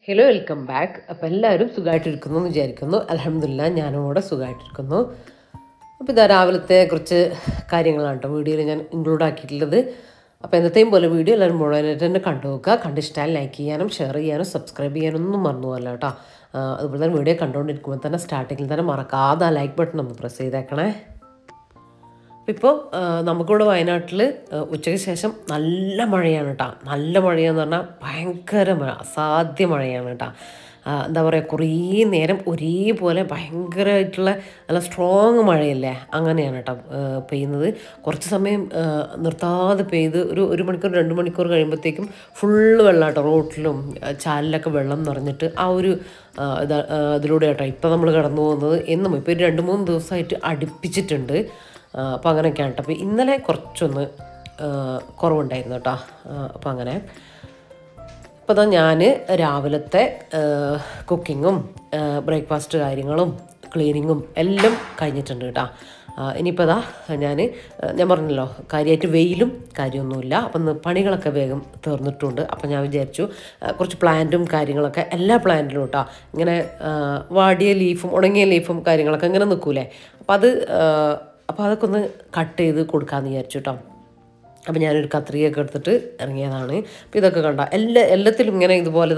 Hello welcome back. അപ്പോൾ എല്ലാവരും സുഖമായിട്ടിരിക്കുന്നു എന്ന് വിചാരിക്കുന്നു. അൽഹംദുലില്ലാഹ് ഞാനും കൂടെ സുഖമായിട്ടിരിക്കുന്നു. അപ്പോൾ ഇതാ രാവിലത്തെ കുറച്ച് കാര്യങ്ങളാണ് കേട്ടോ വീഡിയോയിൽ ഞാൻ ഇൻക്ലൂഡ് ആക്കിയിട്ടുള്ളത്. അപ്പോൾ എന്നത്തെയും പോലെ വീഡിയോ എല്ലാവരും മുഴുവനായിട്ട് തന്നെ കണ്ടു നോക്കുക. കണ്ടിഷ്ടാൽ ലൈക്ക് ചെയ്യാനും ഷെയർ ചെയ്യാനും സബ്സ്ക്രൈബ് ചെയ്യാനൊന്നും മറന്നു പോകല്ല കേട്ടോ. അതുപോലെ തന്നെ വീഡിയോ കണ്ടുകൊണ്ടിരിക്കുമ്പോൾ തന്നെ സ്റ്റാർട്ടിങ്ങിൽ തന്നെ മറക്കാതെ ആ ലൈക്ക് ബട്ടൺ ഒന്ന് പ്രസ് ചെയ്തേക്കണേ. ഇപ്പോൾ നമുക്കിവിടെ വയനാട്ടിൽ ഉച്ചയ്ക്ക് ശേഷം നല്ല മഴയാണ് കേട്ടോ. നല്ല മഴയെന്ന് പറഞ്ഞാൽ ഭയങ്കര മഴ, അസാധ്യ മഴയാണ് കേട്ടോ. എന്താ പറയുക, കുറേ നേരം ഒരേപോലെ ഭയങ്കരമായിട്ടുള്ള നല്ല സ്ട്രോങ് മഴയല്ലേ, അങ്ങനെയാണ് കേട്ടോ പെയ്യുന്നത്. കുറച്ച് സമയം നിർത്താതെ പെയ്ത് ഒരു മണിക്കൂർ 2 മണിക്കൂർ കഴിയുമ്പോഴത്തേക്കും ഫുള്ള് വെള്ളം കേട്ടോ. റോട്ടിലും ചാലിലൊക്കെ വെള്ളം നിറഞ്ഞിട്ട് ആ ഒരു ഇതിലൂടെ കേട്ടോ ഇപ്പോൾ നമ്മൾ കടന്നു പോകുന്നത്. എന്നും ഇപ്പോൾ 2-3 ദിവസമായിട്ട് അടുപ്പിച്ചിട്ടുണ്ട്. അപ്പോൾ അങ്ങനെയൊക്കെയാണ് കേട്ടോ. അപ്പോൾ ഇന്നലെ കുറച്ചൊന്ന് കുറവുണ്ടായിരുന്നു കേട്ടോ. അപ്പോൾ അങ്ങനെ അപ്പോൾ അതാ ഞാൻ രാവിലത്തെ കുക്കിങ്ങും ബ്രേക്ക്ഫാസ്റ്റ് കാര്യങ്ങളും ക്ലീനിങ്ങും എല്ലാം കഴിഞ്ഞിട്ടുണ്ട് കേട്ടോ. ഇനിയിപ്പോൾ അതാ ഞാൻ പറഞ്ഞല്ലോ കാര്യമായിട്ട് വെയിലും കാര്യമൊന്നുമില്ല. അപ്പം പണികളൊക്കെ വേഗം തീർന്നിട്ടുണ്ട്. അപ്പം ഞാൻ വിചാരിച്ചു കുറച്ച് പ്ലാന്റും കാര്യങ്ങളൊക്കെ എല്ലാ പ്ലാന്റിലും കേട്ടോ ഇങ്ങനെ വാടിയ ലീഫും ഉണങ്ങിയ ലീഫും കാര്യങ്ങളൊക്കെ ഇങ്ങനെ നിൽക്കൂലേ, അപ്പോൾ അതൊക്കെ ഒന്ന് കട്ട് ചെയ്ത് കൊടുക്കാമെന്ന് വിചാരിച്ചു കേട്ടോ. അപ്പോൾ ഞാനൊരു കത്രികയൊക്കെ എടുത്തിട്ട് ഇറങ്ങിയതാണ്. അപ്പോൾ ഇതൊക്കെ കണ്ട എല്ലാത്തിലും ഇങ്ങനെ ഇതുപോലെ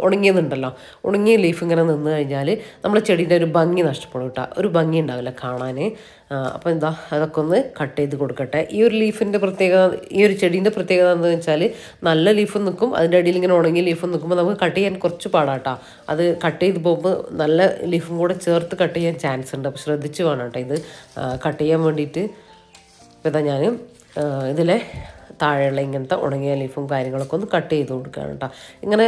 ഉണങ്ങിയതുണ്ടല്ലോ, ഉണങ്ങിയ ലീഫ് ഇങ്ങനെ നിന്ന് കഴിഞ്ഞാൽ നമ്മുടെ ചെടീൻ്റെ ഒരു ഭംഗി നഷ്ടപ്പെടും കേട്ടോ. ഒരു ഭംഗി ഉണ്ടാവില്ല കാണാൻ. അപ്പോൾ അതൊക്കെ ഒന്ന് കട്ട് ചെയ്ത് കൊടുക്കട്ടെ. ഈ ഒരു ലീഫിൻ്റെ പ്രത്യേകത, ഈ ഒരു ചെടീൻ്റെ പ്രത്യേകത എന്താണെന്ന് വെച്ചാൽ നല്ല ലീഫും നിൽക്കും, അതിൻ്റെ അടിയിൽ ഇങ്ങനെ ഉണങ്ങിയ ലീഫും നിൽക്കുമ്പോൾ നമുക്ക് കട്ട് ചെയ്യാൻ കുറച്ച് പാടാട്ടോ. അത് കട്ട് ചെയ്ത് പോകുമ്പോൾ നല്ല ലീഫും കൂടെ ചേർത്ത് കട്ട് ചെയ്യാൻ ചാൻസ് ഉണ്ട്. അപ്പോൾ ശ്രദ്ധിച്ച് വേണം കേട്ടോ ഇത് കട്ട് ചെയ്യാൻ വേണ്ടിയിട്ട്. അപ്പോൾ ഇതാ ഞാൻ ഇതിലെ താഴെയുള്ള ഇങ്ങനത്തെ ഉണങ്ങിയ ലീഫും കാര്യങ്ങളൊക്കെ ഒന്ന് കട്ട് ചെയ്ത് കൊടുക്കണം കേട്ടോ. ഇങ്ങനെ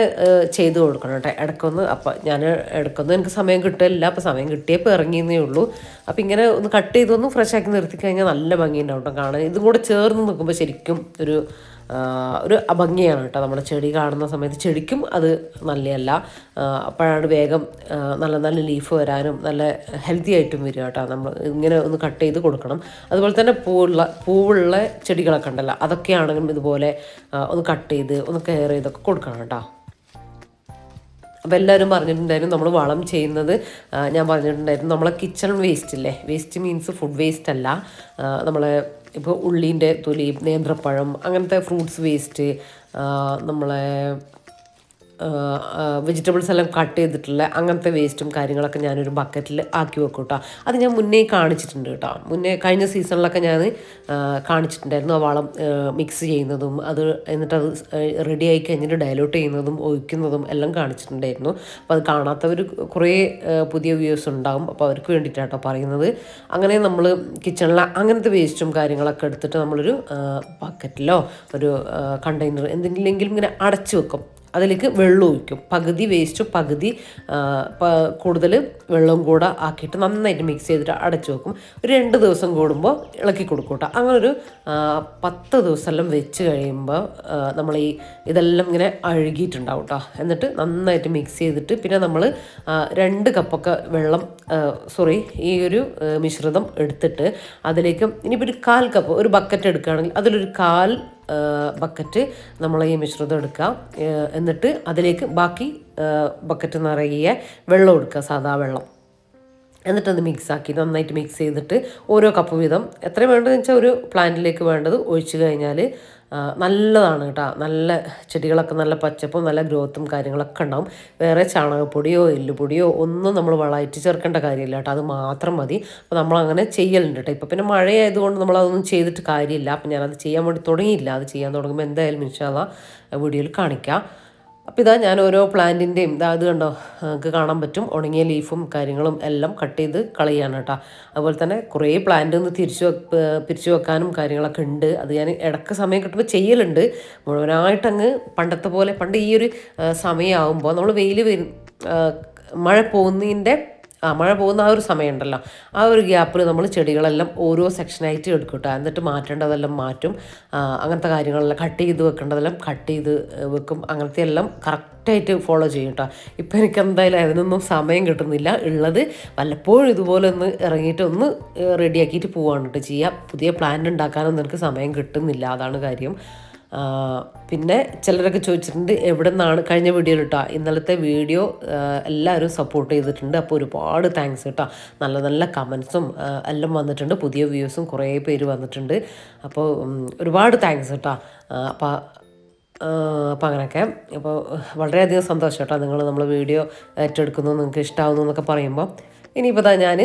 ചെയ്ത് കൊടുക്കണം കേട്ടോ ഇടയ്ക്കൊന്ന്. അപ്പോൾ ഞാൻ ഇടയ്ക്കൊന്നും എനിക്ക് സമയം കിട്ടില്ല. അപ്പോൾ സമയം കിട്ടിയപ്പോൾ ഇറങ്ങിയെന്നേ ഉള്ളൂ. അപ്പോൾ ഇങ്ങനെ ഒന്ന് കട്ട് ചെയ്തൊന്ന് ഫ്രഷ് ആക്കി നിർത്തി കഴിഞ്ഞാൽ നല്ല ഭംഗിയുണ്ടാവും കേട്ടോ കാണാൻ. ഇതും കൂടെ ചേർന്ന് നിൽക്കുമ്പോൾ ശരിക്കും ഒരു അഭംഗിയാണ് കേട്ടോ. നമ്മുടെ ചെടി കാണുന്ന സമയത്ത് ചെടിക്കും അത് നല്ലതല്ല. അപ്പോഴാണ് വേഗം നല്ല നല്ല ലീഫ് വരാനും നല്ല ഹെൽത്തി ആയിട്ടും വരിക കേട്ടോ. നമ്മൾ ഇങ്ങനെ ഒന്ന് കട്ട് ചെയ്ത് കൊടുക്കണം. അതുപോലെ തന്നെ പൂവുള്ള ചെടികളൊക്കെ ഉണ്ടല്ലോ, അതൊക്കെയാണെങ്കിലും ഇതുപോലെ ഒന്ന് കട്ട് ചെയ്ത് ഒന്ന് കെയർ ചെയ്തൊക്കെ കൊടുക്കണം കേട്ടോ. അപ്പോൾ എല്ലാവരും പറഞ്ഞിട്ടുണ്ടായിരുന്നു നമ്മൾ വളം ചെയ്യുന്നത്. ഞാൻ പറഞ്ഞിട്ടുണ്ടായിരുന്നു നമ്മളെ കിച്ചൺ വേസ്റ്റ് ഇല്ലേ, വേസ്റ്റ് മീൻസ് ഫുഡ് വേസ്റ്റ് അല്ല, നമ്മളെ ഇപ്പോൾ ഉള്ളീൻ്റെ തൊലി, നേന്ത്രപ്പഴം, അങ്ങനത്തെ ഫ്രൂട്ട്സ് വേസ്റ്റ്, നമ്മളെ വെജിറ്റബിൾസ് എല്ലാം കട്ട് ചെയ്തിട്ടുള്ള അങ്ങനത്തെ വേസ്റ്റും കാര്യങ്ങളൊക്കെ ഞാനൊരു ബക്കറ്റിൽ ആക്കി വെക്കും കേട്ടോ. അത് ഞാൻ മുന്നേ കാണിച്ചിട്ടുണ്ട് കേട്ടോ. കഴിഞ്ഞ സീസണിലൊക്കെ ഞാൻ കാണിച്ചിട്ടുണ്ടായിരുന്നു ആ വളം മിക്സ് ചെയ്യുന്നതും എന്നിട്ടത് റെഡി ആയി കഴിഞ്ഞിട്ട് ഡയലൂട്ട് ചെയ്യുന്നതും ഒഴിക്കുന്നതും എല്ലാം കാണിച്ചിട്ടുണ്ടായിരുന്നു. അപ്പോൾ അത് കാണാത്തവർ കുറേ പുതിയ വ്യൂസ് ഉണ്ടാകും. അപ്പോൾ അവർക്ക് വേണ്ടിയിട്ടാട്ടോ പറയുന്നത്. അങ്ങനെ നമ്മൾ കിച്ചണിൽ അങ്ങനത്തെ വേസ്റ്റും കാര്യങ്ങളൊക്കെ എടുത്തിട്ട് നമ്മളൊരു ബക്കറ്റിലോ ഒരു കണ്ടെയ്നർ എന്തെങ്കിലും ഇങ്ങനെ അടച്ചു വെക്കും. അതിലേക്ക് വെള്ളം ഒഴിക്കും. പകുതി വേസ്റ്റും പകുതി കൂടുതൽ വെള്ളവും കൂടെ ആക്കിയിട്ട് നന്നായിട്ട് മിക്സ് ചെയ്തിട്ട് അടച്ചു വെക്കും. ഒരു 2 ദിവസം കൂടുമ്പോൾ ഇളക്കി കൊടുക്കും കേട്ടോ. അങ്ങനൊരു 10 ദിവസമെല്ലാം വെച്ച് കഴിയുമ്പോൾ നമ്മൾ ഇതെല്ലാം ഇങ്ങനെ അഴുകിയിട്ടുണ്ടാവും കേട്ടോ. എന്നിട്ട് നന്നായിട്ട് മിക്സ് ചെയ്തിട്ട് പിന്നെ നമ്മൾ 2 കപ്പൊക്കെ ഈ ഒരു മിശ്രിതം എടുത്തിട്ട് അതിലേക്ക് ഇനിയിപ്പോൾ ഒരു 1/4 കപ്പ് ഒരു ബക്കറ്റ് എടുക്കുകയാണെങ്കിൽ അതിലൊരു 1/4 ബക്കറ്റ് നമ്മൾ ഈ മിശ്രിതം എടുക്കുക. എന്നിട്ട് അതിലേക്ക് ബാക്കി ബക്കറ്റ് നിറയെ വെള്ളം എടുക്കുക, സാധാ വെള്ളം. എന്നിട്ടത് മിക്സാക്കി നന്നായിട്ട് മിക്സ് ചെയ്തിട്ട് ഓരോ കപ്പ് വീതം എത്രയും വേണ്ടതെന്ന് വെച്ചാൽ ഒരു പ്ലാന്റിലേക്ക് വേണ്ടത് ഒഴിച്ച് കഴിഞ്ഞാൽ നല്ലതാണ് കേട്ടോ. നല്ല ചെടികളൊക്കെ നല്ല പച്ചപ്പും നല്ല ഗ്രോത്തും കാര്യങ്ങളൊക്കെ ഉണ്ടാവും. വേറെ ചാണകപ്പൊടിയോ എല്ലുപൊടിയോ ഒന്നും നമ്മൾ വളമായിട്ട് ചേർക്കേണ്ട കാര്യമില്ല കേട്ടോ. അത് മാത്രം മതി. അപ്പോൾ നമ്മളങ്ങനെ ചെയ്യലുണ്ട് കേട്ടോ. ഇപ്പോൾ പിന്നെ മഴയായതുകൊണ്ട് നമ്മളതൊന്നും ചെയ്തിട്ട് കാര്യമില്ല. അപ്പം ഞാനത് ചെയ്യാൻ വേണ്ടി തുടങ്ങിയില്ല. അത് ചെയ്യാൻ തുടങ്ങുമ്പോൾ എന്തായാലും ഇൻഷാ അല്ലാഹ് വീഡിയോയിൽ കാണിക്കാം. അപ്പോൾ ഇതാ ഞാൻ ഓരോ പ്ലാന്റിൻ്റെയും അത് കണ്ടോ നിങ്ങൾക്ക് കാണാൻ പറ്റും. ഉണങ്ങിയ ലീഫും കാര്യങ്ങളും എല്ലാം കട്ട് ചെയ്ത് കളയാണ് കേട്ടോ. അതുപോലെ തന്നെ കുറേ പ്ലാന്റ് ഒന്ന് പിരിച്ചു വെക്കാനും കാര്യങ്ങളൊക്കെ ഉണ്ട്. അത് ഞാൻ ഇടയ്ക്ക് സമയം കിട്ടുമ്പോൾ ചെയ്യലുണ്ട്. മുഴുവനായിട്ടങ്ങ് പണ്ടത്തെ പോലെ, പണ്ട് ഈ ഒരു സമയമാകുമ്പോൾ നമ്മൾ മഴ പോകുന്നതിൻ്റെ മഴ പോകുന്ന ആ ഒരു സമയമുണ്ടല്ലോ, ആ ഒരു ഗ്യാപ്പിൽ നമ്മൾ ചെടികളെല്ലാം ഓരോ സെക്ഷനായിട്ട് എടുക്കും കേട്ടോ. എന്നിട്ട് മാറ്റേണ്ടതെല്ലാം മാറ്റും. അങ്ങനത്തെ കാര്യങ്ങളെല്ലാം കട്ട് ചെയ്ത് വെക്കേണ്ടതെല്ലാം കട്ട് ചെയ്ത് വെക്കും. അങ്ങനത്തെ എല്ലാം കറക്റ്റായിട്ട് ഫോളോ ചെയ്യും കേട്ടോ. ഇപ്പം എനിക്ക് എന്തായാലും അതിനൊന്നും സമയം കിട്ടുന്നില്ല. ഉള്ളത് വല്ലപ്പോഴും ഇതുപോലെ ഒന്ന് ഇറങ്ങിയിട്ട് ഒന്ന് റെഡിയാക്കിയിട്ട് പോവാണ് കേട്ടോ ചെയ്യുക. പുതിയ പ്ലാൻ ഉണ്ടാക്കാനൊന്നും എനിക്ക് സമയം കിട്ടുന്നില്ല, അതാണ് കാര്യം. പിന്നെ ചിലരൊക്കെ ചോദിച്ചിട്ടുണ്ട് എവിടെ നിന്നാണ് കഴിഞ്ഞ വീഡിയോയിൽ കേട്ടോ. ഇന്നലത്തെ വീഡിയോ എല്ലാവരും സപ്പോർട്ട് ചെയ്തിട്ടുണ്ട്. അപ്പോൾ ഒരുപാട് താങ്ക്സ് കേട്ടോ. നല്ല നല്ല കമൻസും എല്ലാം വന്നിട്ടുണ്ട്. പുതിയ വ്യൂസും കുറേ പേര് വന്നിട്ടുണ്ട്. അപ്പോൾ ഒരുപാട് താങ്ക്സ് കേട്ടോ. അപ്പോൾ അങ്ങനെയൊക്കെ അപ്പോൾ വളരെയധികം സന്തോഷം കേട്ടോ. നിങ്ങൾ നമ്മൾ വീഡിയോ ഏറ്റെടുക്കുന്നു, നിങ്ങൾക്ക് ഇഷ്ടമാവുന്നു എന്നൊക്കെ പറയുമ്പോൾ. ഇനിയിപ്പോൾ ഞാൻ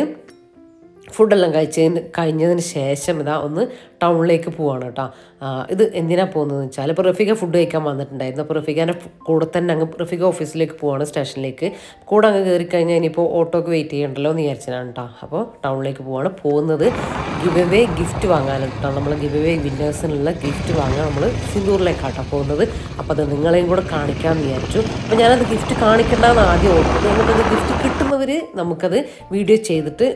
ഫുഡെല്ലാം കഴിഞ്ഞതിന് ശേഷം ഒന്ന് ടൗണിലേക്ക് പോവാണ് കേട്ടോ. ഇത് എന്തിനാണ് പോകുന്നതെന്ന് വെച്ചാൽ, ഇപ്പോൾ റഫീഖ ഫുഡ് കഴിക്കാൻ വന്നിട്ടുണ്ടായിരുന്നു. അപ്പോൾ റഫീഖാൻ്റെ കൂടെ തന്നെ അങ്ങ് റഫീഖ ഓഫീസിലേക്ക് പോവാണ്, സ്റ്റേഷനിലേക്ക്. കൂടെ അങ്ങ് കയറി കഴിഞ്ഞാൽ ഇനിയിപ്പോൾ ഓട്ടോക്ക് വെയിറ്റ് ചെയ്യണ്ടല്ലോ എന്ന് വിചാരിച്ചതാണ് കേട്ടോ. അപ്പോൾ ടൗണിലേക്ക് പോവാണ്. പോകുന്നത് ഗിവ് അവേ ഗിഫ്റ്റ് വാങ്ങാനാണ് കേട്ടോ. നമ്മൾ ഗിവ് അവേ വിന്നേഴ്സിനുള്ള ഗിഫ്റ്റ് വാങ്ങാൻ നമ്മൾ സിന്ദൂറിലേക്കാട്ടോ പോകുന്നത്. അപ്പോൾ അത് നിങ്ങളെയും കൂടെ കാണിക്കാമെന്ന് വിചാരിച്ചു. അപ്പോൾ ഞാനത് ഗിഫ്റ്റ് കാണിക്കേണ്ടതെന്ന് ആദ്യം ഓർത്തത്. നമുക്കത് ഗിഫ്റ്റ് കിട്ടുന്നവർ നമുക്കത് വീഡിയോ ചെയ്തിട്ട്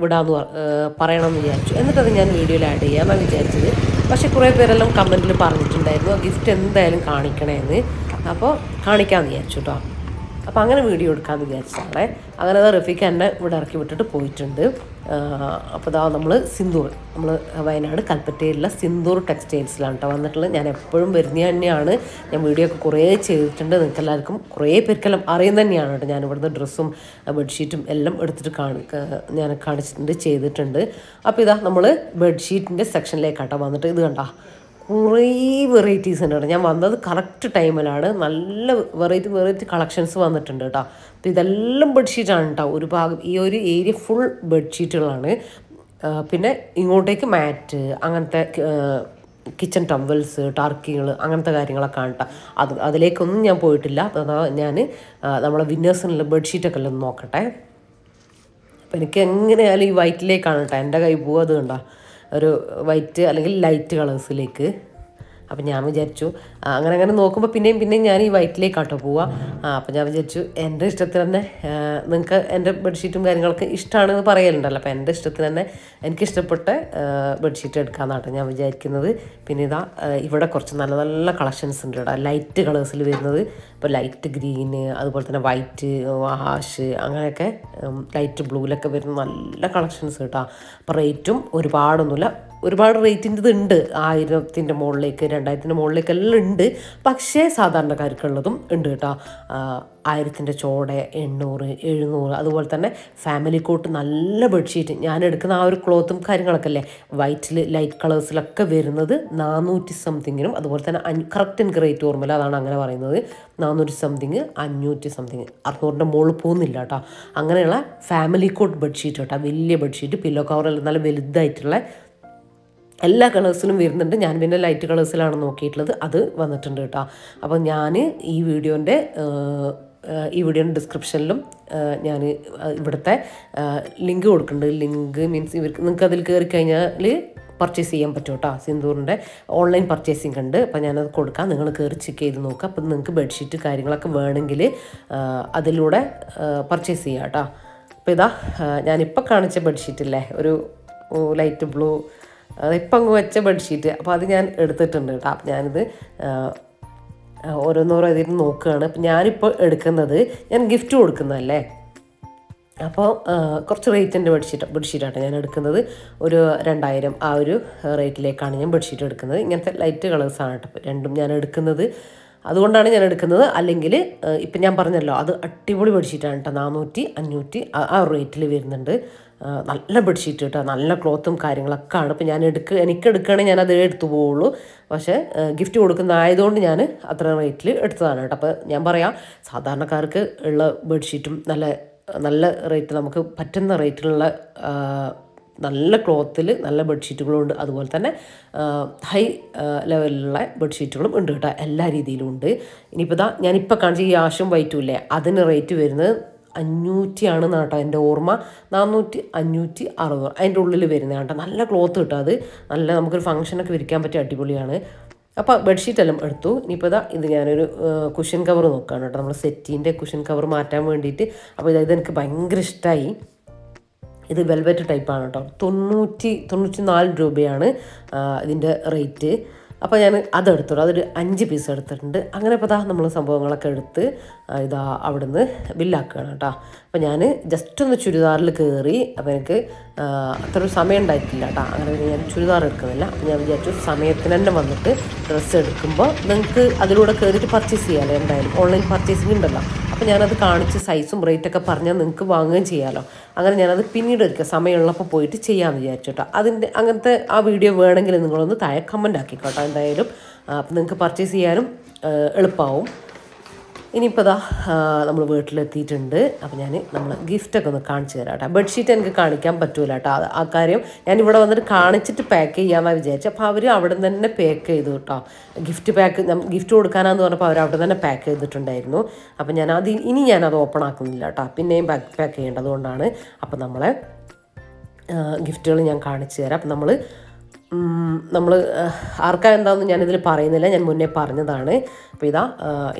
വിടാമെന്ന് പറയണമെന്ന് വിചാരിച്ചു. എന്നിട്ടത് ഞാൻ വീഡിയോയിൽ ആഡ് ചെയ്യാമെന്നാണ് വിചാരിച്ചത്. പക്ഷേ കുറേ പേരെല്ലാം കമൻറ്റിൽ പറഞ്ഞിട്ടുണ്ടായിരുന്നു ഗിഫ്റ്റ് എന്തായാലും കാണിക്കണമെന്ന്. അപ്പോൾ കാണിക്കാമെന്ന് വിചാരിച്ചു കേട്ടോ. അപ്പോൾ അങ്ങനെ വീഡിയോ എടുക്കാമെന്ന് വിചാരിച്ചാളെ. അങ്ങനെ റഫീഖ് എന്നെ ഇവിടെ ഇറക്കി വിട്ടിട്ട് പോയിട്ടുണ്ട്. അപ്പോൾ നമ്മൾ സിന്ദൂർ, നമ്മൾ വയനാട് കൽപ്പറ്റയിലുള്ള സിന്ദൂർ ടെക്സ്റ്റൈൽസിലാണ് കേട്ടോ വന്നിട്ടുള്ളത്. ഞാൻ എപ്പോഴും വരുന്ന തന്നെയാണ്. ഞാൻ വീഡിയോ ഒക്കെ കുറേ ചെയ്തിട്ടുണ്ട്. നിങ്ങൾക്ക് എല്ലാവർക്കും കുറേ പേർക്കെല്ലാം അറിയുന്ന തന്നെയാണ് കേട്ടോ. ഞാൻ ഇവിടുന്ന് ഡ്രസ്സും ബെഡ്ഷീറ്റും എല്ലാം എടുത്തിട്ട് ഞാൻ കാണിച്ചിട്ടുണ്ട്, ചെയ്തിട്ടുണ്ട്. അപ്പോൾ നമ്മൾ ബെഡ്ഷീറ്റിൻ്റെ സെക്ഷനിലേക്കാട്ടോ വന്നിട്ട്. ഇത് കണ്ടോ, കുറേ വെറൈറ്റീസ് ഉണ്ട് കേട്ടോ. ഞാൻ വന്നത് കറക്റ്റ് ടൈമിലാണ്. നല്ല വെറൈറ്റി കളക്ഷൻസ് വന്നിട്ടുണ്ട് കേട്ടോ. അപ്പോൾ ഇതെല്ലാം ബെഡ്ഷീറ്റാണ് കേട്ടോ. ഒരു ഭാഗം ഈ ഒരു ഏരിയ ഫുൾ ബെഡ്ഷീറ്റുകളാണ്. പിന്നെ ഇങ്ങോട്ടേക്ക് മാറ്റ്, അങ്ങനത്തെ കിച്ചൺ ടവൽസ്, ടർക്കികൾ, അങ്ങനത്തെ കാര്യങ്ങളൊക്കെ ആണ് കേട്ടോ. അതിലേക്കൊന്നും ഞാൻ പോയിട്ടില്ല. ഞാൻ നമ്മളെ വിന്നേഴ്സിനുള്ള ബെഡ്ഷീറ്റൊക്കെ എല്ലാം നോക്കട്ടെ. അപ്പോൾ എനിക്ക് എങ്ങനെയായാലും ഈ വൈറ്റിലേക്കാണ് കേട്ടോ എൻ്റെ കൈ പോകുക. അത് കണ്ടോ, ഒരു വൈറ്റ് അല്ലെങ്കിൽ ലൈറ്റ് കളേഴ്സിലേക്ക്. അപ്പം ഞാൻ വിചാരിച്ചു അങ്ങനെ നോക്കുമ്പോൾ പിന്നെയും ഞാൻ ഈ വൈറ്റിലേക്കാട്ടോ പോവുക. അപ്പം ഞാൻ വിചാരിച്ചു എൻ്റെ ഇഷ്ടത്തിന് തന്നെ, നിങ്ങൾക്ക് എൻ്റെ ബെഡ്ഷീറ്റും കാര്യങ്ങളൊക്കെ ഇഷ്ടമാണെന്ന് പറയലുണ്ടല്ലോ. അപ്പോൾ എൻ്റെ ഇഷ്ടത്തിന് തന്നെ എനിക്കിഷ്ടപ്പെട്ട ബെഡ്ഷീറ്റ് എടുക്കാമെന്നാട്ടോ ഞാൻ വിചാരിക്കുന്നത്. പിന്നെ ഇവിടെ കുറച്ച് നല്ല നല്ല കളക്ഷൻസ് ഉണ്ട് കേട്ടോ, ലൈറ്റ് കളേഴ്സിൽ വരുന്നത്. ഇപ്പോൾ ലൈറ്റ് ഗ്രീന്, അതുപോലെ തന്നെ വൈറ്റ്, ഹാഷ്, അങ്ങനെയൊക്കെ ലൈറ്റ് ബ്ലൂവിലൊക്കെ വരുന്ന നല്ല കളക്ഷൻസ് കേട്ടോ. അപ്പോൾ റേറ്റും ഒരുപാടൊന്നുമില്ല. ഒരുപാട് റേറ്റിൻ്റെ ഇതുണ്ട്. 1000-ൻ്റെ മുകളിലേക്ക്, 2000-ൻ്റെ മുകളിലേക്കെല്ലാം ഉണ്ട്. പക്ഷേ സാധാരണക്കാർക്കുള്ളതും ഉണ്ട് കേട്ടോ. 1000-ൻ്റെ ചോടെ 800, 700. അതുപോലെ തന്നെ ഫാമിലി കോട്ട് നല്ല ബെഡ്ഷീറ്റ്. ഞാൻ എടുക്കുന്ന ആ ഒരു ക്ലോത്തും കാര്യങ്ങളൊക്കെ അല്ലേ വൈറ്റിൽ ലൈറ്റ് കളേഴ്സിലൊക്കെ വരുന്നത് 400 സംതിങ്ങിനും. അതുപോലെ തന്നെ കറക്റ്റ് എനിക്ക് റേറ്റ് ഓർമ്മയില്ല, അതാണ് അങ്ങനെ പറയുന്നത്. 400 സംതിങ്, 500 സംതിങ്, 600-ൻ്റെ മുകളിൽ പോകുന്നില്ല കേട്ടോ. അങ്ങനെയുള്ള ഫാമിലി കോട്ട് ബെഡ്ഷീറ്റ് കേട്ടോ. വലിയ ബെഡ്ഷീറ്റ്, പില്ലോ കവറെല്ലാം നല്ല വലുതായിട്ടുള്ള എല്ലാ കളേഴ്സിലും വരുന്നുണ്ട്. ഞാൻ പിന്നെ ലൈറ്റ് കളേഴ്സിലാണ് നോക്കിയിട്ടുള്ളത്, അത് വന്നിട്ടുണ്ട് കേട്ടോ. അപ്പോൾ ഞാൻ ഈ വീഡിയോൻ്റെ ഡിസ്ക്രിപ്ഷനിലും ഞാൻ ഇവിടുത്തെ ലിങ്ക് കൊടുക്കുന്നുണ്ട്. ലിങ്ക് മീൻസ് നിങ്ങൾക്ക് അതിൽ കയറി കഴിഞ്ഞാൽ പർച്ചേസ് ചെയ്യാൻ പറ്റും കേട്ടോ. സിന്ദൂറിൻ്റെ ഓൺലൈൻ പർച്ചേസിങ് ഉണ്ട്. അപ്പോൾ ഞാനത് കൊടുക്കാം, നിങ്ങൾ കയറി ചെക്ക് ചെയ്ത് നോക്കുക. അപ്പം നിങ്ങൾക്ക് ബെഡ്ഷീറ്റ് കാര്യങ്ങളൊക്കെ വേണമെങ്കിൽ അതിലൂടെ പർച്ചേസ് ചെയ്യാം കേട്ടോ. അപ്പോൾ ഞാനിപ്പോൾ കാണിച്ച ബെഡ്ഷീറ്റില്ലേ, ഒരു ലൈറ്റ് ബ്ലൂ, അതിപ്പം അങ്ങ് വെച്ച ബെഡ്ഷീറ്റ്. അപ്പോൾ അത് ഞാൻ എടുത്തിട്ടുണ്ട് കേട്ടോ. അപ്പം ഞാനിത് ഓരോന്നോരോ ഇതിൽ നോക്കുകയാണ്. അപ്പം ഞാനിപ്പോൾ എടുക്കുന്നത്, ഞാൻ ഗിഫ്റ്റ് കൊടുക്കുന്നതല്ലേ, അപ്പോൾ കുറച്ച് റേറ്റിൻ്റെ ബെഡ്ഷീറ്റാണ് ഞാൻ എടുക്കുന്നത്. ഒരു 2000 ആ ഒരു റേറ്റിലേക്കാണ് ഞാൻ ബെഡ്ഷീറ്റ് എടുക്കുന്നത്. ഇങ്ങനത്തെ ലൈറ്റ് കളേഴ്സാണ് കേട്ടോ രണ്ടും ഞാൻ എടുക്കുന്നത്. അതുകൊണ്ടാണ് ഞാൻ എടുക്കുന്നത്. അല്ലെങ്കിൽ ഇപ്പം ഞാൻ പറഞ്ഞല്ലോ, അത് അടിപൊളി ബെഡ്ഷീറ്റാണ് കേട്ടോ. 400, 500 ആ റേറ്റിൽ വരുന്നുണ്ട്. നല്ല ബെഡ്ഷീറ്റ് കേട്ടോ, നല്ല ക്ലോത്തും കാര്യങ്ങളൊക്കെ ആണ്. ഇപ്പം എനിക്ക് എടുക്കുകയാണെങ്കിൽ ഞാനത് എടുത്തു പോവുള്ളൂ. പക്ഷേ ഗിഫ്റ്റ് കൊടുക്കുന്നതായതുകൊണ്ട് ഞാൻ അത്ര റേറ്റിൽ എടുത്തതാണ് കേട്ടോ. അപ്പോൾ ഞാൻ പറയാം, സാധാരണക്കാർക്ക് ഉള്ള ബെഡ്ഷീറ്റും നല്ല റേറ്റ്, നമുക്ക് പറ്റുന്ന റേറ്റിലുള്ള നല്ല ക്ലോത്തിൽ നല്ല ബെഡ്ഷീറ്റുകളും ഉണ്ട്. അതുപോലെ തന്നെ ഹൈ ലെവലിലുള്ള ബെഡ്ഷീറ്റുകളും ഉണ്ട് കേട്ടോ. എല്ലാ രീതിയിലും ഉണ്ട്. ഇനിയിപ്പോൾ ഞാനിപ്പോൾ കാണിച്ച ഈ ആഷും വൈറ്റും ഇല്ലേ, അതിന് റേറ്റ് വരുന്നത് 500 ആണെന്ന് കേട്ടോ എൻ്റെ ഓർമ്മ. 400, 500, 600 അതിൻ്റെ ഉള്ളിൽ വരുന്നത് കേട്ടോ. നല്ല ക്ലോത്ത് കിട്ടും. അത് നല്ല നമുക്കൊരു ഫംഗ്ഷനൊക്കെ വിരിക്കാൻ പറ്റിയ അടിപൊളിയാണ്. അപ്പോൾ ബെഡ്ഷീറ്റെല്ലാം എടുത്തു. ഇനിയിപ്പോൾ ഇത് ഞാനൊരു കുഷൻ കവർ നോക്കുകയാണ് കേട്ടോ, നമ്മൾ സെറ്റീൻ്റെ കുഷൻ കവർ മാറ്റാൻ വേണ്ടിയിട്ട്. അപ്പോൾ ഇതെനിക്ക് ഭയങ്കര ഇഷ്ടമായി. ഇത് വെൽവെറ്റ് ടൈപ്പാണ് കേട്ടോ. 94 രൂപയാണ് ഇതിൻ്റെ റേറ്റ്. അപ്പോൾ ഞാൻ അതെടുത്തോളൂ, അതൊരു 5 പീസ് എടുത്തിട്ടുണ്ട്. അങ്ങനെ ഇപ്പോൾ നമ്മൾ സംഭവങ്ങളൊക്കെ എടുത്ത് ഇതാ അവിടുന്ന് ബില്ലാക്കുകയാണ് കേട്ടോ. അപ്പോൾ ഞാൻ ജസ്റ്റ് ഒന്ന് ചുരിദാറിൽ കയറി. അപ്പോൾ എനിക്ക് അത്ര ഒരു സമയം ഉണ്ടായിട്ടില്ല കേട്ടോ. അങ്ങനെ ഞാൻ ചുരിദാർ എടുക്കുന്നില്ല. അപ്പോൾ ഞാൻ വിചാരിച്ചു സമയത്തിന് തന്നെ വന്നിട്ട് ഡ്രസ്സ് എടുക്കുമ്പോൾ നിങ്ങൾക്ക് അതിലൂടെ കയറിയിട്ട് പർച്ചേസ് ചെയ്യാമല്ലോ, എന്തായാലും ഓൺലൈൻ പർച്ചേസിങ് ഉണ്ടല്ലോ. അപ്പോൾ ഞാനത് കാണിച്ച് സൈസും റേറ്റൊക്കെ പറഞ്ഞാൽ നിങ്ങൾക്ക് വാങ്ങുകയും ചെയ്യാമല്ലോ. അങ്ങനെ ഞാനത് പിന്നീട് ഒരിക്കൽ സമയമുള്ളപ്പോൾ പോയിട്ട് ചെയ്യാമെന്ന് വിചാരിച്ചു കേട്ടോ. അങ്ങനത്തെ ആ വീഡിയോ വേണമെങ്കിൽ നിങ്ങളൊന്ന് താഴെ കമൻ്റ് ആക്കിക്കോട്ടോ എന്തായാലും. അപ്പം നിങ്ങൾക്ക് പർച്ചേസ് ചെയ്യാനും എളുപ്പമാവും. ഇനിയിപ്പോൾ നമ്മൾ വീട്ടിലെത്തിയിട്ടുണ്ട്. അപ്പോൾ നമ്മൾ ഗിഫ്റ്റൊക്കെ ഒന്ന് കാണിച്ചു തരാം കേട്ടോ. ബെഡ്ഷീറ്റ് എനിക്ക് കാണിക്കാൻ പറ്റൂല കേട്ടോ. ആ കാര്യം ഞാനിവിടെ വന്നിട്ട് കാണിച്ചിട്ട് പാക്ക് ചെയ്യാമെന്നാണ് വിചാരിച്ചത്. അപ്പോൾ അവർ അവിടെ നിന്ന് തന്നെ പാക്ക് ചെയ്തു കേട്ടോ. ഗിഫ്റ്റ് കൊടുക്കാനാന്ന് പറഞ്ഞപ്പോൾ അവർ അവിടെ തന്നെ പാക്ക് ചെയ്തിട്ടുണ്ടായിരുന്നു. അപ്പോൾ ഞാനത് ഓപ്പൺ ആക്കുന്നില്ല കേട്ടോ, പിന്നെയും പാക്ക് ചെയ്യേണ്ടതുകൊണ്ടാണ്. അപ്പോൾ നമ്മളെ ഗിഫ്റ്റുകൾ ഞാൻ കാണിച്ചു തരാം. അപ്പം നമ്മൾ ആർക്കാ എന്താണെന്ന് ഞാനിതിൽ പറയുന്നില്ല, ഞാൻ മുന്നേ പറഞ്ഞതാണ്. അപ്പോൾ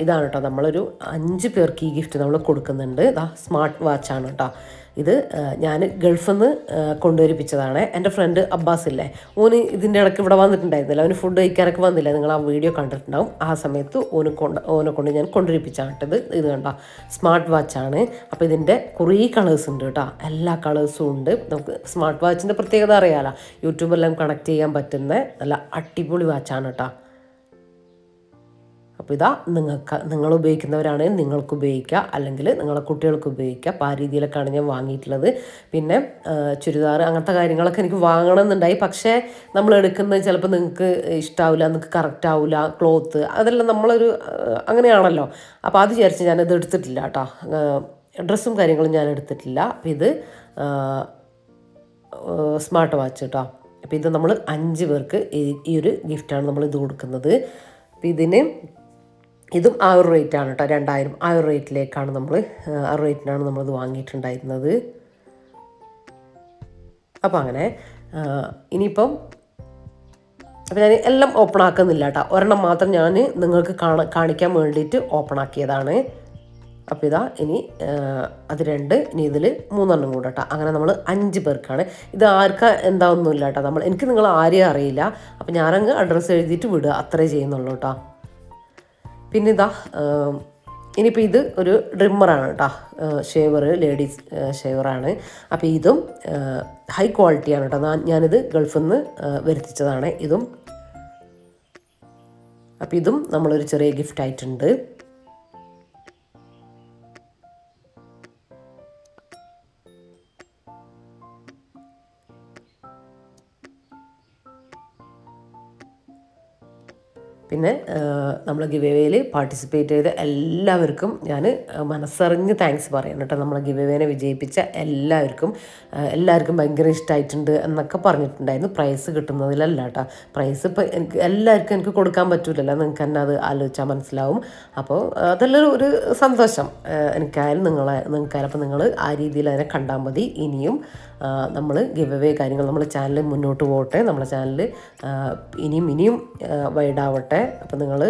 ഇതാണ് കേട്ടോ, നമ്മളൊരു 5 പേർക്ക് ഈ ഗിഫ്റ്റ് നമ്മൾ കൊടുക്കുന്നുണ്ട്. സ്മാർട്ട് വാച്ചാണ് കേട്ടോ. ഇത് ഞാൻ ഗൾഫിൽ നിന്ന് കൊണ്ടുവരിപ്പിച്ചതാണ്. എൻ്റെ ഫ്രണ്ട് അബ്ബാസ് ഇല്ലേ, ഓന് ഇതിൻ്റെ ഇടയ്ക്ക് ഇവിടെ വന്നിട്ടുണ്ടായിരുന്നില്ല, അവന് ഫുഡ് കഴിക്കാനൊക്കെ വന്നില്ല, നിങ്ങൾ ആ വീഡിയോ കണ്ടിട്ടുണ്ടാവും. ആ സമയത്ത് ഓനെ കൊണ്ട് ഞാൻ കൊണ്ടുവരിപ്പിച്ചാണ് കേട്ടത്. ഇത് കണ്ടോ, സ്മാർട്ട് വാച്ചാണ്. അപ്പോൾ ഇതിൻ്റെ കുറേ കളേഴ്സ് ഉണ്ട് കേട്ടോ, എല്ലാ കളേഴ്സും ഉണ്ട്. നമുക്ക് സ്മാർട്ട് വാച്ചിൻ്റെ പ്രത്യേകത അറിയാമല്ലോ, യൂട്യൂബെല്ലാം കണക്ട് ചെയ്യാൻ പറ്റുന്ന നല്ല അടിപൊളി വാച്ചാണ് കേട്ടോ. അപ്പോൾ നിങ്ങൾ ഉപയോഗിക്കുന്നവരാണെങ്കിൽ നിങ്ങൾക്ക് ഉപയോഗിക്കുക, അല്ലെങ്കിൽ നിങ്ങളെ കുട്ടികൾക്ക് ഉപയോഗിക്കുക. അപ്പോൾ ആ രീതിയിലൊക്കെയാണ് ഞാൻ വാങ്ങിയിട്ടുള്ളത്. പിന്നെ ചുരിദാർ അങ്ങനത്തെ കാര്യങ്ങളൊക്കെ എനിക്ക് വാങ്ങണമെന്നുണ്ടായി. പക്ഷേ നമ്മൾ എടുക്കുന്നത് ചിലപ്പോൾ നിങ്ങൾക്ക് ഇഷ്ടാവില്ല, നിങ്ങൾക്ക് കറക്റ്റ് ആവില്ല, ക്ലോത്ത് അതെല്ലാം അങ്ങനെയാണല്ലോ. അപ്പോൾ അത് വിചാരിച്ച് ഞാനത് എടുത്തിട്ടില്ല കേട്ടോ. ഡ്രസ്സും കാര്യങ്ങളും ഞാൻ എടുത്തിട്ടില്ല. അപ്പോൾ ഇത് സ്മാർട്ട് വാച്ച് കേട്ടോ. അപ്പോൾ ഇത് നമ്മൾ 5 പേർക്ക് ഈ ഒരു ഗിഫ്റ്റാണ് നമ്മളിത് കൊടുക്കുന്നത്. അപ്പോൾ ഇതും ആ ഒരു റേറ്റാണ് കേട്ടോ, 2000 ആ ഒരു റേറ്റിലേക്കാണ് ആ റേറ്റിനാണ് നമ്മളിത് വാങ്ങിയിട്ടുണ്ടായിരുന്നത്. അപ്പോൾ അങ്ങനെ ഇനിയിപ്പം അപ്പോൾ ഞാൻ എല്ലാം ഓപ്പൺ ആക്കുന്നില്ല കേട്ടോ, ഒരെണ്ണം മാത്രം ഞാൻ നിങ്ങൾക്ക് കാണിക്കാൻ വേണ്ടിയിട്ട് ഓപ്പൺ ആക്കിയതാണ്. അപ്പോൾ ഇനി അത് 2, ഇനി ഇതിൽ 3 കൂടെ കേട്ടോ. അങ്ങനെ നമ്മൾ 5 പേർക്കാണ്. ഇത് ആർക്കാ എന്താവൊന്നുമില്ല കേട്ടോ, എനിക്ക് നിങ്ങൾ ആരെയും അറിയില്ല. അപ്പോൾ ഞാനങ്ങ് അഡ്രസ്സ് എഴുതിയിട്ട് വിടുക, അത്രേ ചെയ്യുന്നുള്ളൂ കേട്ടോ. പിന്നെ ഇനിയിപ്പോൾ ഇത് ഒരു ഡ്രിമ്മറാണ് കേട്ടോ, ഷേവർ, ലേഡീസ് ഷേവറാണ്. അപ്പോൾ ഇതും ഹൈ ക്വാളിറ്റിയാണ് കേട്ടോ, ഞാനിത് ഗൾഫിൽ നിന്ന് വരുത്തിച്ചതാണ് ഇതും. അപ്പോൾ ഇതും നമ്മളൊരു ചെറിയ ഗിഫ്റ്റ് ആയിട്ടുണ്ട്. പിന്നെ നമ്മൾ ഗിവ് എവേയിൽ പാർട്ടിസിപ്പേറ്റ് ചെയ്ത എല്ലാവർക്കും ഞാൻ മനസ്സറിഞ്ഞ് താങ്ക്സ് പറയണം കേട്ടോ. നമ്മളെ ഗിവ് എവേനെ വിജയിപ്പിച്ച എല്ലാവർക്കും ഭയങ്കര ഇഷ്ടമായിട്ടുണ്ട് എന്നൊക്കെ പറഞ്ഞിട്ടുണ്ടായിരുന്നു. പ്രൈസ് കിട്ടുന്നതിലല്ല കേട്ടോ, പ്രൈസ് ഇപ്പോൾ എല്ലാവർക്കും എനിക്ക് കൊടുക്കാൻ പറ്റില്ലല്ലോ, നിങ്ങൾക്ക് തന്നെ അത് ആലോചിച്ചാൽ മനസ്സിലാവും. അപ്പോൾ അതെല്ലാം ഒരു സന്തോഷം എനിക്കായാലും നിങ്ങൾക്കായാലും. അപ്പോൾ നിങ്ങൾ ആ രീതിയിൽ അതിനെ കണ്ടാൽ മതി. ഇനിയും നമ്മൾ ഗിവ് എവേ കാര്യങ്ങൾ നമ്മുടെ ചാനൽ മുന്നോട്ട് പോകട്ടെ, നമ്മുടെ ചാനൽ ഇനിയും വൈഡാവട്ടെ. അപ്പോൾ നിങ്ങൾ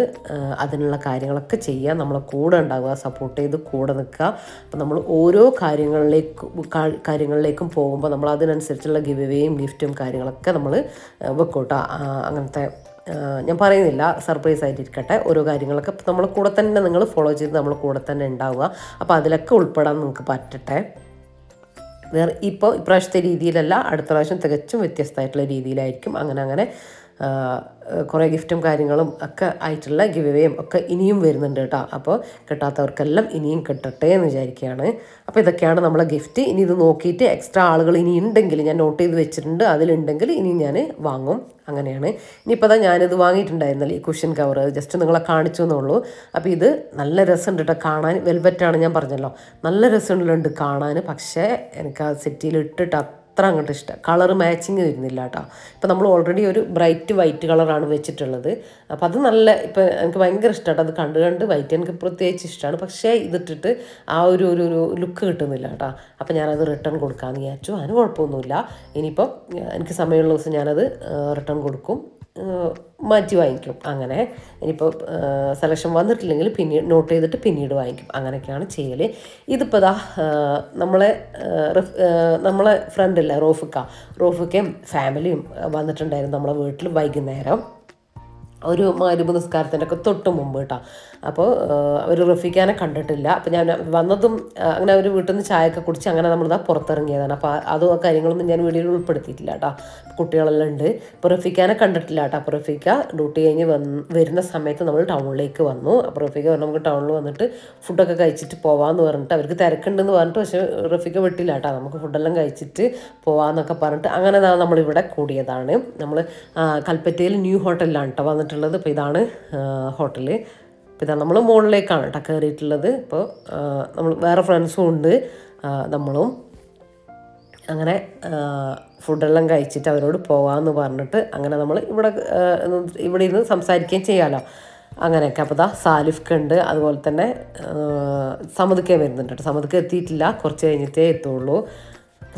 അതിനുള്ള കാര്യങ്ങളൊക്കെ ചെയ്യുക, നമ്മളെ കൂടെ ഉണ്ടാവുക, സപ്പോർട്ട് ചെയ്ത് കൂടെ നിൽക്കുക. അപ്പോൾ നമ്മൾ ഓരോ കാര്യങ്ങളിലേക്കും പോകുമ്പോൾ നമ്മൾ അതിനനുസരിച്ചുള്ള ഗിവ് എവേയും ഗിഫ്റ്റും കാര്യങ്ങളൊക്കെ നമ്മൾ വെക്കൂട്ടോ. അങ്ങനത്തെ ഞാൻ പറയുന്നില്ല, സർപ്രൈസ് ആയിട്ടിരിക്കട്ടെ. ഓരോ കാര്യങ്ങളൊക്കെ നമ്മളെ കൂടെ തന്നെ നിങ്ങൾ ഫോളോ ചെയ്ത് നമ്മളെ കൂടെ തന്നെ ഉണ്ടാവുക. അപ്പോൾ അതിലൊക്കെ ഉൾപ്പെടാൻ നിങ്ങൾക്ക് പറ്റട്ടെ. ഇപ്രാവശ്യത്തെ രീതിയിലല്ല, അടുത്ത പ്രാവശ്യം തികച്ചും വ്യത്യസ്തമായിട്ടുള്ള രീതിയിലായിരിക്കും. അങ്ങനെ കുറേ ഗിഫ്റ്റും കാര്യങ്ങളും ഒക്കെ ആയിട്ടുള്ള ഗിവ് എവേയും ഒക്കെ ഇനിയും വരുന്നുണ്ട് കേട്ടോ. അപ്പോൾ കിട്ടാത്തവർക്കെല്ലാം ഇനിയും കിട്ടട്ടെ എന്ന് വിചാരിക്കുകയാണ്. അപ്പോൾ ഇതൊക്കെയാണ് നമ്മളെ ഗിഫ്റ്റ്. ഇനി ഇത് നോക്കിയിട്ട് എക്സ്ട്രാ ആളുകൾ ഇനി ഉണ്ടെങ്കിൽ, ഞാൻ നോട്ട് ചെയ്ത് വെച്ചിട്ടുണ്ട്, അതിലുണ്ടെങ്കിൽ ഇനി ഞാൻ വാങ്ങും. അങ്ങനെയാണ്. ഇനിയിപ്പോൾ ഞാനിത് വാങ്ങിയിട്ടുണ്ടായിരുന്നല്ലോ, ഈ കുഷൻ കവർ, ജസ്റ്റ് നിങ്ങളെ കാണിച്ചു എന്നുള്ളൂ. അപ്പോൾ ഇത് നല്ല രസമുണ്ട് കേട്ടോ കാണാൻ. വെൽവെറ്റാണ് ഞാൻ പറഞ്ഞല്ലോ, നല്ല രസമുണ്ട് കാണാൻ. പക്ഷേ എനിക്ക് ആ സെറ്റിയിൽ ഇട്ടിട്ട് അത്ര അങ്ങോട്ട് ഇഷ്ടം, കളർ മാച്ചിങ് വരുന്നില്ല കേട്ടോ. ഇപ്പോൾ നമ്മൾ ഓൾറെഡി ഒരു ബ്രൈറ്റ് വൈറ്റ് കളറാണ് വെച്ചിട്ടുള്ളത്. അപ്പോൾ അത് ഇപ്പോൾ എനിക്ക് ഭയങ്കര ഇഷ്ടമാണ്, അത് കണ്ട് വൈറ്റ് എനിക്ക് പ്രത്യേകിച്ച് ഇഷ്ടമാണ്. പക്ഷേ ഇതിട്ടിട്ട് ആ ഒരു ലുക്ക് കിട്ടുന്നില്ല കേട്ടോ. അപ്പോൾ ഞാനത് റിട്ടേൺ കൊടുക്കാമെന്ന് വിചാരിച്ചു. അതിന് കുഴപ്പമൊന്നുമില്ല. ഇനിയിപ്പം എനിക്ക് സമയമുള്ള ദിവസം ഞാനത് റിട്ടേൺ കൊടുക്കും. മാറ്റി വാങ്ങിക്കും. അങ്ങനെ ഇനിയിപ്പോൾ സെലക്ഷൻ വന്നിട്ടില്ലെങ്കിൽ പിന്നീട് നോട്ട് ചെയ്തിട്ട് പിന്നീട് വാങ്ങിക്കും. അങ്ങനെയൊക്കെയാണ് ചെയ്യൽ. ഇതിപ്പോൾ ഇതാ നമ്മളെ ഫ്രണ്ടില്ലേ റോഫിക്കയും ഫാമിലിയും വന്നിട്ടുണ്ടായിരുന്നു നമ്മളെ വീട്ടിൽ വൈകുന്നേരം ഒരു മഗ്‌രിബ് നിസ്കാരത്തിൻ്റെ ഒക്കെ തൊട്ട് മുമ്പ് കേട്ടോ. അപ്പോൾ അവർ റഫീഖാനെ കണ്ടിട്ടില്ല. അപ്പോൾ ഞാൻ വന്നതും അങ്ങനെ ഒരു വീട്ടിൽ നിന്ന് ചായയൊക്കെ കുടിച്ച് അങ്ങനെ നമ്മളിതാ പുറത്തിറങ്ങിയതാണ്. അപ്പോൾ അതും ആ കാര്യങ്ങളൊന്നും ഞാൻ വീഡിയോയിൽ ഉൾപ്പെടുത്തിയിട്ടില്ല കേട്ടോ. കുട്ടികളെല്ലാം ഉണ്ട്. അപ്പോൾ റഫീഖാനെ കണ്ടിട്ടില്ല കേട്ടോ. അപ്പോൾ റഫീഖ ഡ്യൂട്ടി കഴിഞ്ഞ് വരുന്ന സമയത്ത് നമ്മൾ ടൗണിലേക്ക് വന്നു. അപ്പോൾ റഫീഖ പറഞ്ഞു നമുക്ക് ടൗണിൽ വന്നിട്ട് ഫുഡൊക്കെ കഴിച്ചിട്ട് പോകാമെന്ന് പറഞ്ഞിട്ട് അവർക്ക് തിരക്കുണ്ടെന്ന് പറഞ്ഞിട്ട്, പക്ഷേ റഫീഖ വിട്ടില്ല കേട്ടോ. നമുക്ക് ഫുഡെല്ലാം കഴിച്ചിട്ട് പോകാമെന്നൊക്കെ പറഞ്ഞിട്ട് അങ്ങനെ നമ്മളിവിടെ കൂടിയതാണ്. നമ്മൾ കൽപ്പറ്റയിൽ ന്യൂ ഹോട്ടലിലാണ് കേട്ടോ വന്നിട്ടുള്ളത്. ഇപ്പോൾ ഇതാണ് ഹോട്ടൽ. ഇപ്പോൾ ഇതാണ് നമ്മൾ മുകളിലേക്കാണ് കേട്ടോ കയറിയിട്ടുള്ളത്. ഇപ്പോൾ നമ്മൾ വേറെ ഫ്രണ്ട്സും ഉണ്ട്, നമ്മളും അങ്ങനെ ഫുഡെല്ലാം കഴിച്ചിട്ട് അവരോട് പോകാമെന്ന് പറഞ്ഞിട്ട് അങ്ങനെ നമ്മൾ ഇവിടെ ഇരുന്ന് സംസാരിക്കുകയും ചെയ്യാമല്ലോ അങ്ങനെയൊക്കെ. അപ്പോൾ സാലിഫ്ക്ക് ഉണ്ട്, അതുപോലെ തന്നെ സമതുക്ക വരുന്നുണ്ട് കേട്ടോ. സമതുക്ക എത്തിയിട്ടില്ല, കുറച്ച് കഴിഞ്ഞിട്ടേ എത്തുള്ളൂ.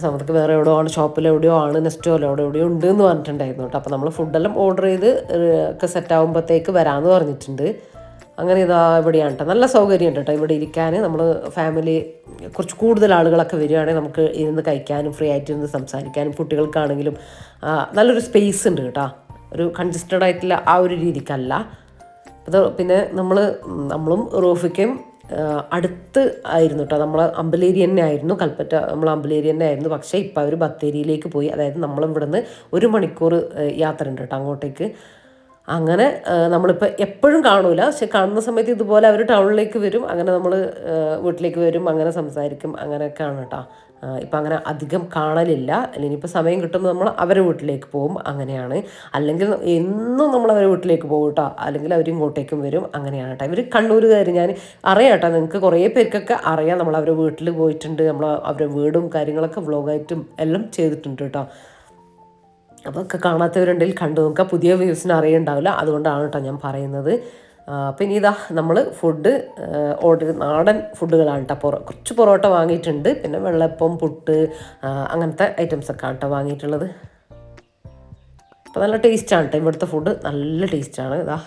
സമതുക്ക് വേറെ എവിടെയോ ആണ്, ഷോപ്പിൽ എവിടെയോ ആണ്, നെസ്റ്റോലോ എവിടെയോ ഉണ്ട് എന്ന് പറഞ്ഞിട്ടുണ്ടായിരുന്നു കേട്ടോ. അപ്പോൾ നമ്മൾ ഫുഡെല്ലാം ഓർഡർ ചെയ്ത് ഒക്കെ സെറ്റാകുമ്പോഴത്തേക്ക് വരാമെന്ന് പറഞ്ഞിട്ടുണ്ട്. അങ്ങനെ ഇതാ ഇവിടെയാണ് കേട്ടോ. നല്ല സൗകര്യമുണ്ട് കേട്ടോ ഇവിടെ ഇരിക്കാൻ. നമ്മൾ ഫാമിലി കുറച്ച് കൂടുതൽ ആളുകളൊക്കെ വരികയാണെങ്കിൽ നമുക്ക് ഇരുന്ന് കഴിക്കാനും ഫ്രീ ആയിട്ട് ഇരുന്ന് സംസാരിക്കാനും കുട്ടികൾക്കാണെങ്കിലും നല്ലൊരു സ്പേസ് ഉണ്ട് കേട്ടോ. ഒരു കൺജസ്റ്റഡ് ആയിട്ടുള്ള ആ ഒരു രീതിക്കല്ല. അത് പിന്നെ നമ്മളും റോഫിക്കയും അടുത്ത് ആയിരുന്നു കേട്ടോ. നമ്മൾ അമ്പലേരി തന്നെ ആയിരുന്നു, കൽപ്പറ്റ നമ്മൾ അമ്പലേരി തന്നെ ആയിരുന്നു. പക്ഷേ ഇപ്പം അവർ ബത്തേരിയിലേക്ക് പോയി. അതായത് നമ്മളിവിടുന്ന് 1 മണിക്കൂർ യാത്ര ഉണ്ട് കേട്ടോ അങ്ങോട്ടേക്ക്. അങ്ങനെ നമ്മളിപ്പോൾ എപ്പോഴും കാണൂല, പക്ഷെ കാണുന്ന സമയത്ത് ഇതുപോലെ അവർ ടൗണിലേക്ക് വരും, അങ്ങനെ നമ്മൾ വീട്ടിലേക്ക് വരും, അങ്ങനെ സംസാരിക്കും, അങ്ങനെയൊക്കെയാണ് കേട്ടോ. ഇപ്പം അങ്ങനെ അധികം കാണലില്ല. അല്ലെങ്കിൽ ഇപ്പോൾ സമയം കിട്ടുമ്പോൾ നമ്മൾ അവരെ വീട്ടിലേക്ക് പോകും, അങ്ങനെയാണ്. അല്ലെങ്കിൽ എന്നും നമ്മൾ അവരെ വീട്ടിലേക്ക് പോകും കേട്ടോ, അല്ലെങ്കിൽ അവർ ഇങ്ങോട്ടേക്കും വരും, അങ്ങനെയാണ് കേട്ടോ. ഇവർ കണ്ണൂരുകാർ, ഞാൻ അറിയാം കേട്ടോ. നിങ്ങൾക്ക് കുറേ പേർക്കൊക്കെ അറിയാം, നമ്മൾ അവരുടെ വീട്ടിൽ പോയിട്ടുണ്ട്, നമ്മൾ അവരുടെ വീടും കാര്യങ്ങളൊക്കെ വ്ളോഗായിട്ടും എല്ലാം ചെയ്തിട്ടുണ്ട് കേട്ടോ. അപ്പോൾ ഒക്കെ കാണാത്തവരുണ്ടെങ്കിൽ കണ്ടു നോക്കുക, പുതിയ വ്യൂസിന് അറിയുണ്ടാവില്ല, അതുകൊണ്ടാണ് കേട്ടോ ഞാൻ പറയുന്നത്. പിന്നെ ഇതാ നമ്മൾ ഫുഡ് ഓർഡർ നാടൻ ഫുഡുകളാണ് കേട്ടോ. കുറച്ച് പൊറോട്ട വാങ്ങിയിട്ടുണ്ട്, പിന്നെ വെള്ളപ്പം, പുട്ട്, അങ്ങനത്തെ ഐറ്റംസൊക്കെ ആണ് കേട്ടോ വാങ്ങിയിട്ടുള്ളത്. അപ്പോൾ നല്ല ടേസ്റ്റാണ് കേട്ടോ ഇവിടുത്തെ ഫുഡ്, നല്ല ടേസ്റ്റാണ്. ഇതാ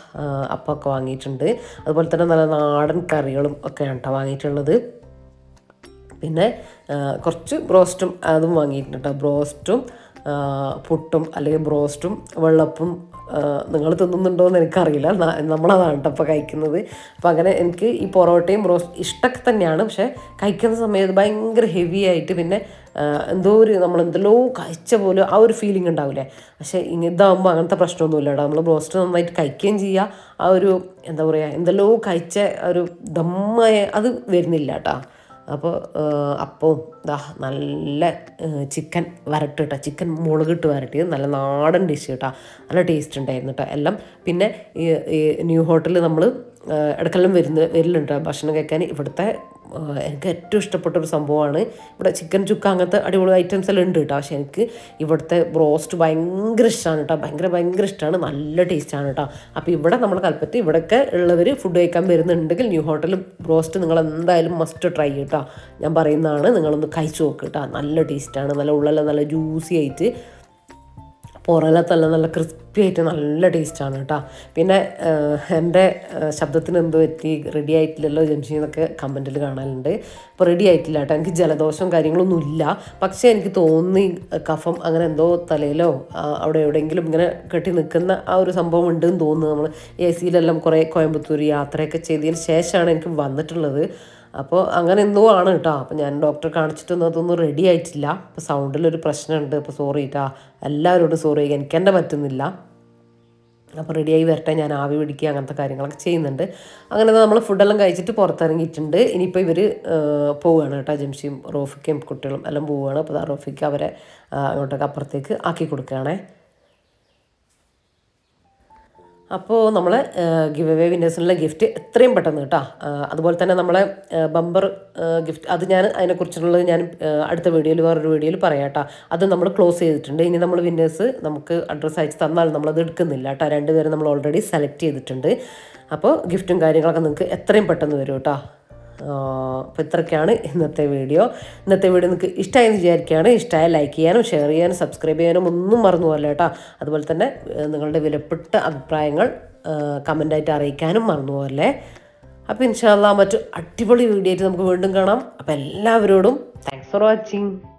അപ്പമൊക്കെ വാങ്ങിയിട്ടുണ്ട്, അതുപോലെ തന്നെ നല്ല നാടൻ കറികളും ഒക്കെയാണ് കേട്ടോ വാങ്ങിയിട്ടുള്ളത്. പിന്നെ കുറച്ച് ബ്രോസ്റ്റും അതും വാങ്ങിയിട്ടുണ്ട് കേട്ടോ. ബ്രോസ്റ്റും പുട്ടും അല്ലെങ്കിൽ ബ്രോസ്റ്റും വെള്ളപ്പും നിങ്ങൾ തിന്നുന്നുണ്ടോ എന്ന് എനിക്കറിയില്ല, നമ്മളതാണ് കേട്ടോ ഇപ്പോൾ കഴിക്കുന്നത്. അപ്പോൾ അങ്ങനെ എനിക്ക് ഈ പൊറോട്ടയും ബ്രോസ്റ്റ് ഇഷ്ടമൊക്കെ തന്നെയാണ്, പക്ഷേ കഴിക്കുന്ന സമയത്ത് ഭയങ്കര ഹെവി ആയിട്ട് പിന്നെ നമ്മളെന്തെല്ലോ കഴിച്ച പോലെ ആ ഒരു ഫീലിംഗ് ഉണ്ടാവില്ലേ. പക്ഷേ ഇതാകുമ്പോൾ അങ്ങനത്തെ പ്രശ്നമൊന്നുമില്ല കേട്ടോ. നമ്മൾ ബ്രോസ്റ്റ് നന്നായിട്ട് കഴിക്കുകയും ചെയ്യുക, ആ ഒരു എന്താ പറയുക എന്തെല്ലോ കഴിച്ച ഒരു ദമ്മായ അത് വരുന്നില്ല കേട്ടോ. അപ്പോൾ അപ്പവും നല്ല ചിക്കൻ വരട്ട് കേട്ടോ, ചിക്കൻ മുളകിട്ട് വരട്ടിയത് നല്ല നാടൻ ഡിഷ് കേട്ടോ, നല്ല ടേസ്റ്റ് ഉണ്ടായിരുന്നു കേട്ടോ എല്ലാം. പിന്നെ ഈ ന്യൂ ഹോട്ടലിൽ നമ്മൾ ഇടയ്ക്കെല്ലാം വരലുണ്ട് ഭക്ഷണം കഴിക്കാൻ. ഇവിടുത്തെ എനിക്ക് ഏറ്റവും ഇഷ്ടപ്പെട്ടൊരു സംഭവമാണ് ഇവിടെ ചിക്കൻ ചുക്ക, അങ്ങനത്തെ അടിപൊളി ഐറ്റംസ് എല്ലാം ഉണ്ട് കേട്ടോ. പക്ഷേ എനിക്ക് ഇവിടുത്തെ ബ്രോസ്റ്റ് ഭയങ്കര ഇഷ്ടമാണ് കേട്ടോ, ഭയങ്കര ഇഷ്ടമാണ്, നല്ല ടേസ്റ്റാണ് കേട്ടോ. അപ്പോൾ ഇവിടെ നമ്മൾ കൽപ്പറ്റ ഇവിടെയൊക്കെ ഉള്ളവർ ഫുഡ് കഴിക്കാൻ വരുന്നുണ്ടെങ്കിൽ ന്യൂ ഹോട്ടലിൽ ബ്രോസ്റ്റ് നിങ്ങൾ എന്തായാലും മസ്റ്റ് ട്രൈ കേട്ടോ, ഞാൻ പറയുന്നതാണ്. നിങ്ങളൊന്ന് കഴിച്ച് നോക്ക് കേട്ടോ, നല്ല ടേസ്റ്റാണ്, നല്ല ഉള്ളെല്ലാം നല്ല ജ്യൂസി ആയിട്ട്, പുറലത്തെല്ലാം നല്ല ക്രിസ്പി ആയിട്ട് നല്ല ടേസ്റ്റാണ് കേട്ടോ. പിന്നെ എൻ്റെ ശബ്ദത്തിന് എന്തോ പറ്റി, റെഡി ആയിട്ടില്ലല്ലോ ജംഷി എന്നൊക്കെ കമൻറ്റിൽ കാണാനുണ്ട്. അപ്പോൾ റെഡി ആയിട്ടില്ല കേട്ടോ, എനിക്ക് ജലദോഷവും കാര്യങ്ങളൊന്നും ഇല്ല, പക്ഷേ എനിക്ക് തോന്നി കഫം അങ്ങനെ എന്തോ തലയിലോ അവിടെ എവിടെയെങ്കിലും ഇങ്ങനെ കെട്ടി നിൽക്കുന്ന ആ ഒരു സംഭവം ഉണ്ടെന്ന് തോന്നുന്നു. നമ്മൾ AC-യിലെല്ലാം കുറേ കോയമ്പത്തൂർ യാത്രയൊക്കെ ചെയ്തതിന് ശേഷമാണ് എനിക്ക് വന്നിട്ടുള്ളത്. അപ്പോൾ അങ്ങനെ എന്തോ ആണ് കേട്ടോ. അപ്പോൾ ഞാൻ ഡോക്ടറെ കാണിച്ചിട്ടൊന്നും അതൊന്നും റെഡി ആയിട്ടില്ല. അപ്പോൾ സൗണ്ടിലൊരു പ്രശ്നമുണ്ട്, അപ്പോൾ സോറി കേട്ടോ, എല്ലാവരോടും സോറി, എനിക്ക് തന്നെ പറ്റുന്നില്ല. അപ്പോൾ റെഡിയായി വരട്ടെ, ഞാൻ ആവി പിടിക്കുക അങ്ങനത്തെ കാര്യങ്ങളൊക്കെ ചെയ്യുന്നുണ്ട്. അങ്ങനെ നമ്മൾ ഫുഡെല്ലാം കഴിച്ചിട്ട് പുറത്തിറങ്ങിയിട്ടുണ്ട്. ഇനിയിപ്പോൾ ഇവർ പോവുകയാണ് കേട്ടോ, ജംഷിയും റോഫിക്കയും കുട്ടികളും എല്ലാം പോവുകയാണ്. അപ്പോൾ റോഫിക്ക അവരെ അങ്ങോട്ടൊക്കെ അപ്പുറത്തേക്ക് ആക്കി കൊടുക്കുകയാണേ. അപ്പോൾ നമ്മളെ ഗിവ് അവേ വിന്നേഴ്സിനുള്ള ഗിഫ്റ്റ് എത്രയും പെട്ടെന്ന് കേട്ടോ. അതുപോലെ തന്നെ നമ്മളെ ബമ്പർ ഗിഫ്റ്റ്, അത് ഞാൻ അതിനെക്കുറിച്ചുള്ളത് ഞാൻ അടുത്ത വീഡിയോയിൽ വേറൊരു വീഡിയോയിൽ പറയാം കേട്ടോ. അത് നമ്മൾ ക്ലോസ് ചെയ്തിട്ടുണ്ട്. ഇനി നമ്മൾ വിന്നേഴ്സ് നമുക്ക് അഡ്രസ്സ് അയച്ച് തന്നാൽ നമ്മളത് എടുക്കുന്നില്ല കേട്ടോ. 2 പേര് നമ്മൾ ഓൾറെഡി സെലക്ട് ചെയ്തിട്ടുണ്ട്. അപ്പോൾ ഗിഫ്റ്റും കാര്യങ്ങളൊക്കെ നിങ്ങൾക്ക് എത്രയും പെട്ടെന്ന് വരും കേട്ടോ. അപ്പോൾ ഇത്രയൊക്കെയാണ് ഇന്നത്തെ വീഡിയോ നിങ്ങൾക്ക് ഇഷ്ടമായി എന്ന് വിചാരിക്കുകയാണ്. ഇഷ്ടമായ ലൈക്ക് ചെയ്യാനും ഷെയർ ചെയ്യാനും സബ്സ്ക്രൈബ് ചെയ്യാനും ഒന്നും മറന്നു പോകല്ല കേട്ടോ. അതുപോലെ തന്നെ നിങ്ങളുടെ വിലപ്പെട്ട അഭിപ്രായങ്ങൾ കമൻ്റായിട്ട് അറിയിക്കാനും മറന്നു പോകല്ലേ. അപ്പോൾ ഇൻഷാ അല്ലാഹ് മറ്റു അടിപൊളി വീഡിയോ ആയിട്ട് നമുക്ക് വീണ്ടും കാണാം. അപ്പോൾ എല്ലാവരോടും താങ്ക്സ് ഫോർ വാച്ചിങ്.